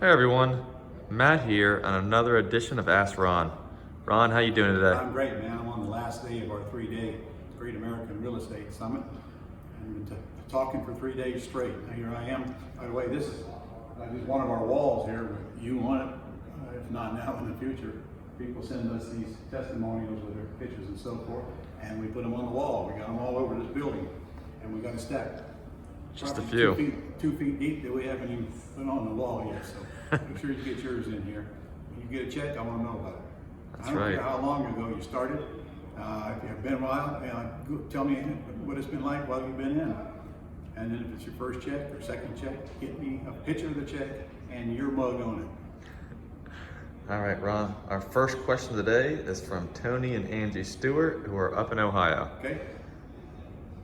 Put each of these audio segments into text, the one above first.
Hey everyone, Matt here on another edition of Ask Ron. Ron, how you doing today? I'm great, man. I'm on the last day of our 3-day Great American Real Estate Summit. And we've been talking for 3 days straight. Now here I am. By the way, this is one of our walls here with you on it. If not now, in the future. People send us these testimonials with their pictures and so forth, and we put them on the wall. We got them all over this building, and we got a stack. Just a Probably few. 2 feet deep that we haven't even put on the wall yet. So make sure you get yours in here. When you get a check, I want to know about it. That's I don't right. care how long ago you started. If you've been a while, tell me what it's been like while you've been in. And then if it's your first check or second check, get me a picture of the check and your mug on it. All right, Ron, our first question today is from Tony and Angie Stewart, who are up in Ohio. Okay?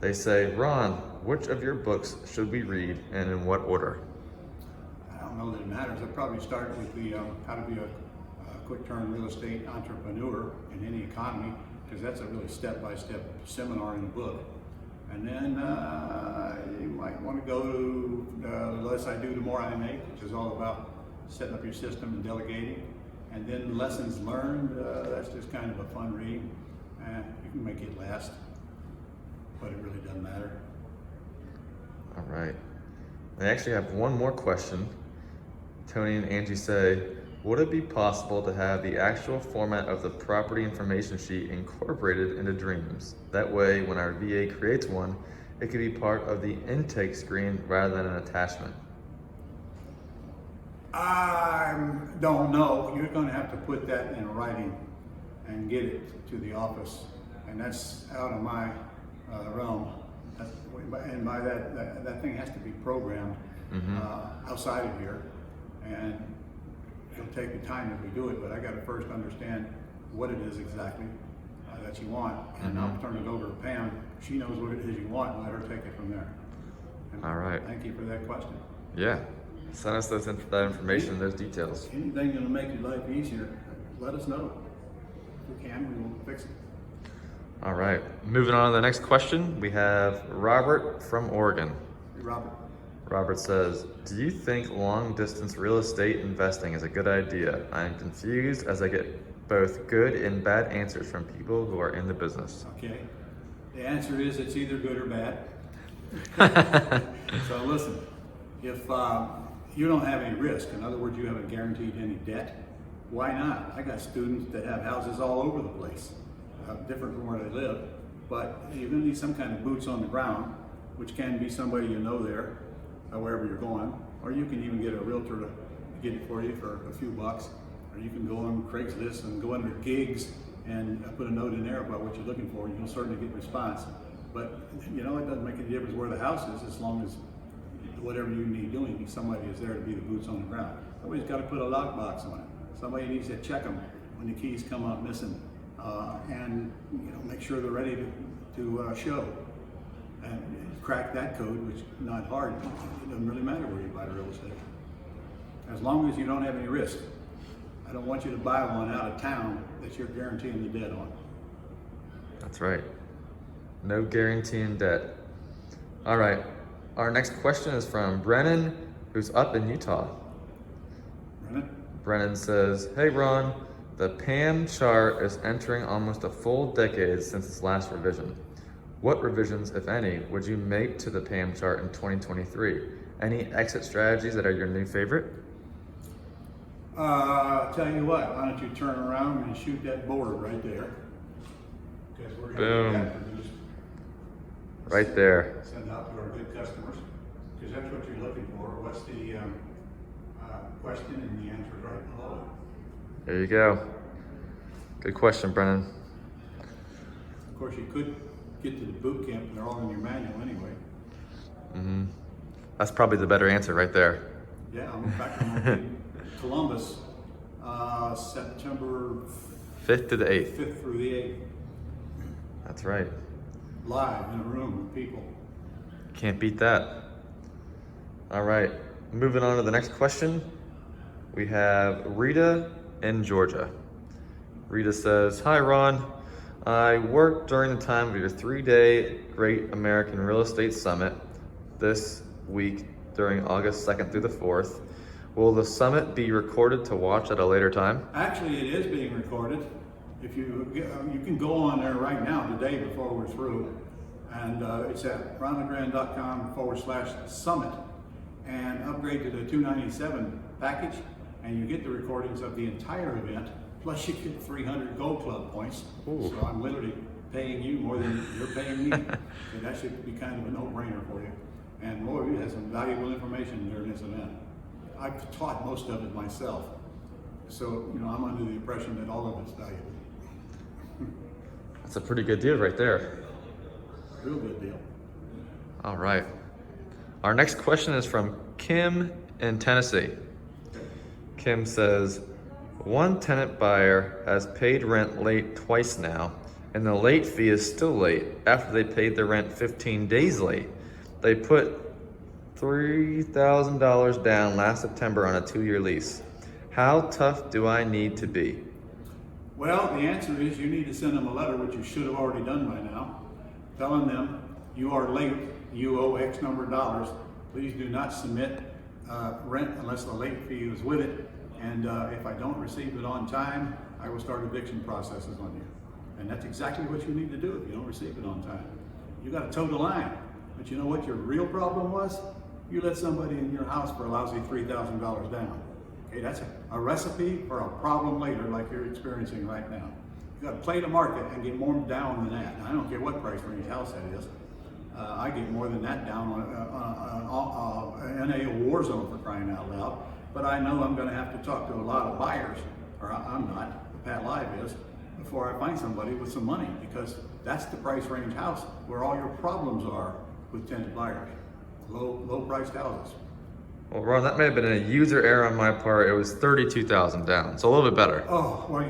They say, Ron, which of your books should we read and in what order? I don't know that it matters. I'd probably start with the how to be a quick-turn real estate entrepreneur in any economy, because that's a really step-by-step seminar in the book. And then you might want to go to The Less I Do, The More I Make, which is all about setting up your system and delegating. And then Lessons Learned, that's just kind of a fun read. You can make it last, but it really doesn't matter. All right. I actually have one more question. Tony and Angie say, would it be possible to have the actual format of the property information sheet incorporated into Dreams? That way, when our VA creates one, it could be part of the intake screen rather than an attachment. I don't know. You're going to have to put that in writing and get it to the office, and that's out of my realm. And by that thing has to be programmed outside of here, and it'll take me time if we do it. But I got to first understand what it is exactly that you want, and I'll turn it over to Pam. She knows what it is you want, and let her take it from there. And All right. Thank you for that question. Yeah. Send us that information and those details. Anything that'll make your life easier, let us know. If we can, we will fix it. All right. Moving on to the next question, we have Robert from Oregon. Hey, Robert. Robert says, do you think long-distance real estate investing is a good idea? I am confused as I get both good and bad answers from people who are in the business. Okay. The answer is it's either good or bad. So listen, if you don't have any risk, in other words, you haven't guaranteed any debt, why not? I got students that have houses all over the place, different from where they live, but you're going to need some kind of boots on the ground, which can be somebody you know there, wherever you're going, or you can even get a realtor to get it for you for a few bucks, or you can go on Craigslist and go under gigs and put a note in there about what you're looking for, and you'll certainly get response. But you know, it doesn't make any difference where the house is, as long as whatever you need doing, somebody is there to be the boots on the ground. Somebody's got to put a lockbox on it. Somebody needs to check them when the keys come up missing, and make sure they're ready to show. And crack that code, which is not hard. It doesn't really matter where you buy real estate, as long as you don't have any risk. I don't want you to buy one out of town that you're guaranteeing the debt on. That's right. No guarantee in debt. All right. Our next question is from Brennon, who's up in Utah. Brennan says, hey Ron, the PAM chart is entering almost a full decade since its last revision. What revisions, if any, would you make to the PAM chart in 2023? Any exit strategies that are your new favorite? I'll tell you what, why don't you turn around and shoot that board right there? Because we're going to get that produced. Right there. Send out to our good customers, because that's what you're looking for. What's the question, and the answer is right below it. There you go. Good question, Brennan. Of course, you could get to the boot camp, and they're all in your manual anyway. That's probably the better answer right there. Yeah, in fact, I'm in Columbus, September 5th to the 8th. 5th through the 8th. That's right. Live in a room with people. Can't beat that. All right, moving on to the next question. We have Rita in Georgia. Rita says, hi Ron, I worked during the time of your 3-day Great American Real Estate Summit this week during August 2nd through the 4th. Will the summit be recorded to watch at a later time? Actually, it is being recorded. If you can go on there right now, today, before we're through, and it's at ronlegrand.com/summit, and upgrade to the $297 package, and you get the recordings of the entire event, plus you get 300 Gold Club points. Ooh. So I'm literally paying you more than you're paying me. So that should be kind of a no-brainer for you. And more of you has some valuable information during this event. I've taught most of it myself. So, I'm under the impression that all of it's valuable. That's a pretty good deal right there. Real good deal. All right. Our next question is from Kim in Tennessee. Kim says, one tenant buyer has paid rent late twice now, and the late fee is still late after they paid the rent 15 days late. They put $3,000 down last September on a 2-year lease. How tough do I need to be? Well, the answer is you need to send them a letter, which you should have already done by now, telling them you are late, you owe X number of dollars. Please do not submit rent unless the late fee is with it. And if I don't receive it on time, I will start eviction processes on you. And that's exactly what you need to do if you don't receive it on time. You got to toe the line. But you know what your real problem was? You let somebody in your house for a lousy $3,000 down. Okay, that's a recipe for a problem later, like you're experiencing right now. You got to play the market and get more down than that. I don't care what price range house that is. I get more than that down on an NA war zone, for crying out loud. But I know I'm going to have to talk to a lot of buyers, or I'm not. Pat Live is, before I find somebody with some money, because that's the price range house where all your problems are with tenant buyers. Low priced houses. Well, Ron, that may have been a user error on my part. It was $32,000 down, so a little bit better. Oh, well,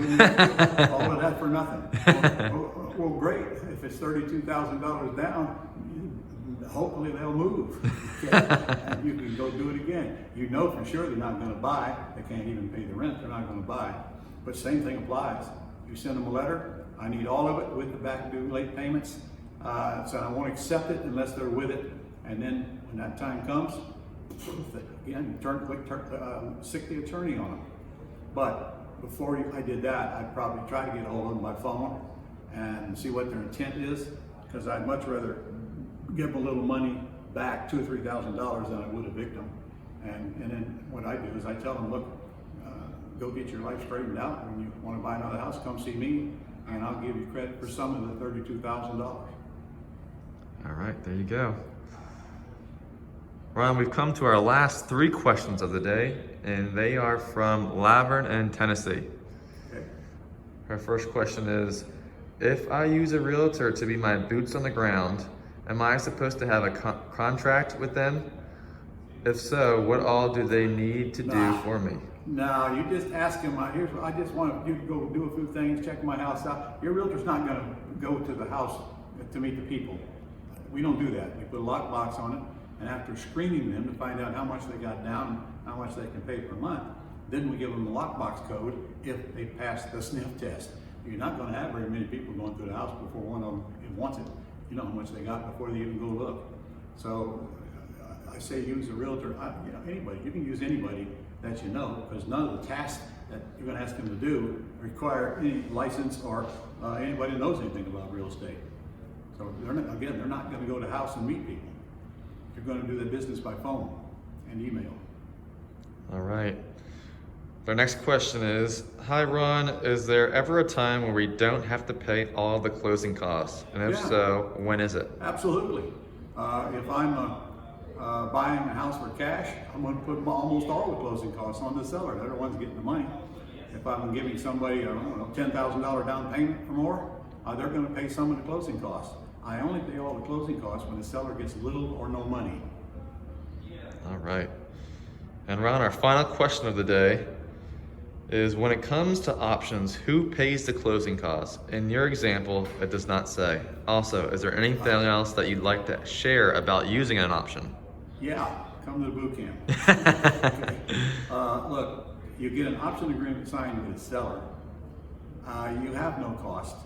all of that for nothing. Well, great. If it's $32,000 down, hopefully they'll move. Okay? And you can go do it again. You know for sure they're not going to buy. They can't even pay the rent. They're not going to buy. But same thing applies. You send them a letter. I need all of it with the back due late payments. So I won't accept it unless they're with it. And then when that time comes, again, sick the attorney on them. But before I did that, I'd probably try to get a hold of them by phone and see what their intent is, because I'd much rather give them a little money back, $2,000 or $3,000, than I would evict them. And then what I do is I tell them, look, go get your life straightened out. When you want to buy another house, come see me, and I'll give you credit for some of the $32,000. All right, there you go. Ron, we've come to our last 3 questions of the day, and they are from Lavern in Tennessee. Okay. Her first question is, if I use a realtor to be my boots on the ground, am I supposed to have a contract with them? If so, what all do they need to do for me? No, you just ask them, I just want you to go do a few things, check my house out. Your realtor's not going to go to the house to meet the people. We don't do that. We put a lockbox on it, and after screening them to find out how much they got down, how much they can pay per month, then we give them the lockbox code if they pass the sniff test. You're not going to have very many people going through the house before one of them wants it. You know how much they got before they even go look. So I say use a realtor. Anybody. You can use anybody that you know, because none of the tasks that you're going to ask them to do require any license or anybody who knows anything about real estate. So they're not going to go to the house and meet people. They're going to do their business by phone and email. All right. Our next question is, hi Ron, is there ever a time where we don't have to pay all the closing costs? And if so, when is it? Absolutely. If I'm buying a house for cash, I'm going to put almost all the closing costs on the seller. They're the ones getting the money. If I'm giving somebody a $10,000 down payment or more, they're going to pay some of the closing costs. I only pay all the closing costs when the seller gets little or no money. All right. And Ron, our final question of the day is, when it comes to options, who pays the closing costs? In your example, it does not say. Also, is there anything else that you'd like to share about using an option? Yeah, come to the boot camp. Okay. Look, you get an option agreement signed with the seller. You have no cost,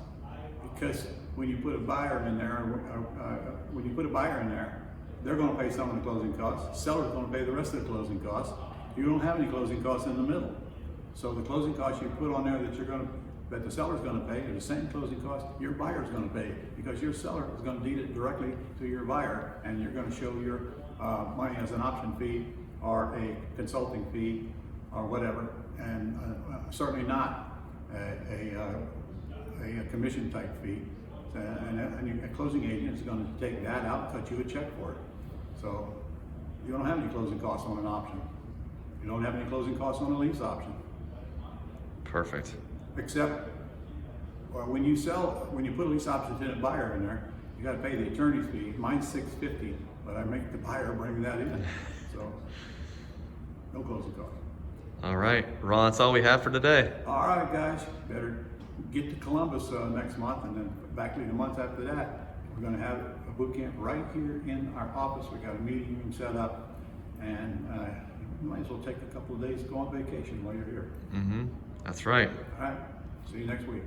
because when you put a buyer in there, they're going to pay some of the closing costs. The seller's going to pay the rest of the closing costs, you don't have any closing costs in the middle. So the closing costs you put on there that the seller's gonna pay are the same closing cost your buyer's gonna pay, because your seller is gonna deed it directly to your buyer, and you're gonna show your money as an option fee or a consulting fee or whatever, and certainly not a commission type fee. And a closing agent is going to take that out and cut you a check for it. So you don't have any closing costs on an option. You don't have any closing costs on a lease option. Perfect. Except when you put a lease option to a buyer in there, you got to pay the attorney's fee. Mine's $650, but I make the buyer bring that in. So no closing costs. All right, Ron, that's all we have for today. All right, guys, better get to Columbus next month, and then back the month after that, we're going to have a boot camp right here in our office. We got a meeting room set up, and you might as well take a couple of days to go on vacation while you're here. That's right. All right, see you next week.